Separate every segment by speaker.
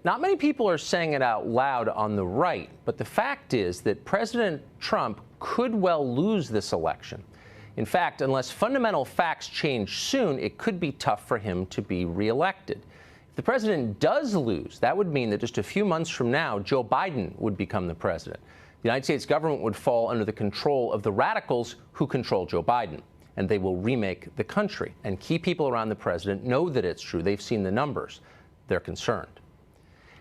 Speaker 1: Not many people are saying it out loud on the right, but the fact is that President Trump could well lose this election. In fact, unless fundamental facts change soon, it could be tough for him to be reelected. If the president does lose, that would mean that just a few months from now, Joe Biden would become the president. The United States government would fall under the control of the radicals who control Joe Biden, and they will remake the country. And key people around the president know that it's true. They've seen the numbers. They're concerned.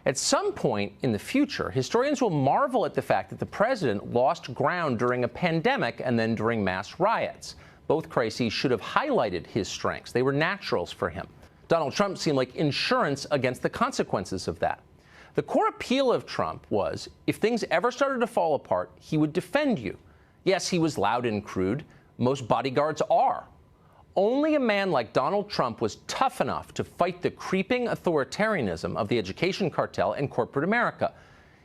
Speaker 1: At some point in the future, historians will marvel at the fact that the president lost ground during a pandemic and then during mass riots. Both crises should have highlighted his strengths. They were naturals for him. Donald Trump seemed like insurance against the consequences of that. The core appeal of Trump was, if things ever started to fall apart, he would defend you. Yes, he was loud and crude. Most bodyguards are. Only a man like Donald Trump was tough enough to fight the creeping authoritarianism of the education cartel and corporate America.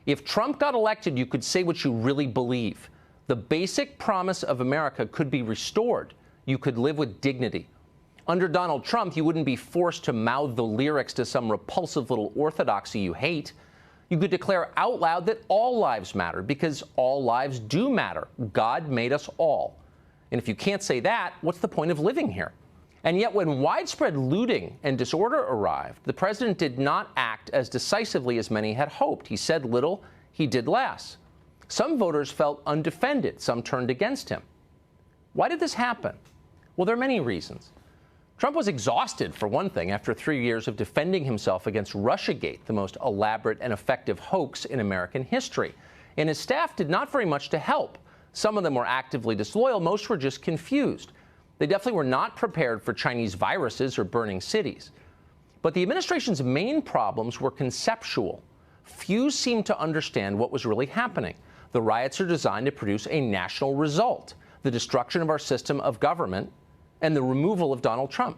Speaker 1: If Trump got elected, you could say what you really believe. The basic promise of America could be restored. You could live with dignity. Under Donald Trump, you wouldn't be forced to mouth the lyrics to some repulsive little orthodoxy you hate. You could declare out loud that all lives matter, because all lives do matter. God made us all. And if you can't say that, what's the point of living here? And yet, when widespread looting and disorder arrived, the president did not act as decisively as many had hoped. He said little, he did less. Some voters felt undefended. Some turned against him. Why did this happen? Well, there are many reasons. Trump was exhausted, for one thing, after 3 years of defending himself against Russiagate, the most elaborate and effective hoax in American history. And his staff did not very much to help. Some of them were actively disloyal. Most were just confused. They definitely were not prepared for Chinese viruses or burning cities. But the administration's main problems were conceptual. Few seemed to understand what was really happening. The riots are designed to produce a national result: the destruction of our system of government and the removal of Donald Trump.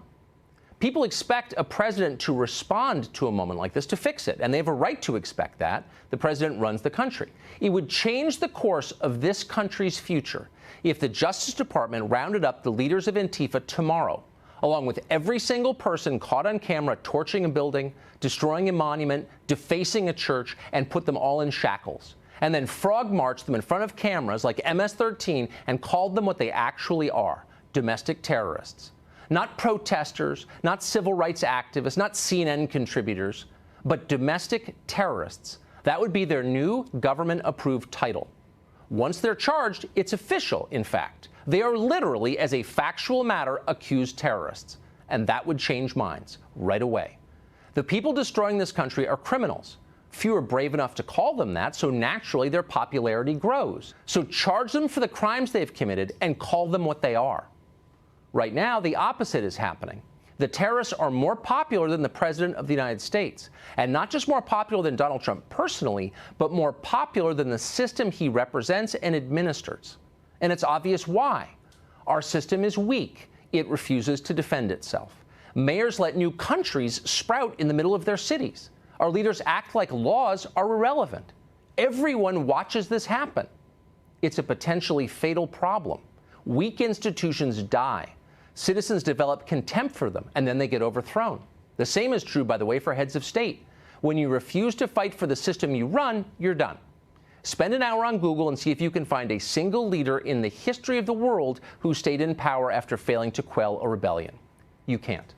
Speaker 1: People expect a president to respond to a moment like this, to fix it, and they have a right to expect that. The president runs the country. It would change the course of this country's future if the Justice Department rounded up the leaders of Antifa tomorrow, along with every single person caught on camera torching a building, destroying a monument, defacing a church, and put them all in shackles, and then frog marched them in front of cameras like MS-13 and called them what they actually are: domestic terrorists. Not protesters, not civil rights activists, not CNN contributors, but domestic terrorists. That would be their new government-approved title. Once they're charged, it's official, in fact. They are literally, as a factual matter, accused terrorists. And that would change minds right away. The people destroying this country are criminals. Few are brave enough to call them that, so naturally their popularity grows. So charge them for the crimes they've committed and call them what they are. Right now, the opposite is happening. The terrorists are more popular than the President of the United States. And not just more popular than Donald Trump personally, but more popular than the system he represents and administers. And it's obvious why. Our system is weak. It refuses to defend itself. Mayors let new countries sprout in the middle of their cities. Our leaders act like laws are irrelevant. Everyone watches this happen. It's a potentially fatal problem. Weak institutions die. Citizens develop contempt for them, and then they get overthrown. The same is true, by the way, for heads of state. When you refuse to fight for the system you run, you're done. Spend an hour on Google and see if you can find a single leader in the history of the world who stayed in power after failing to quell a rebellion. You can't.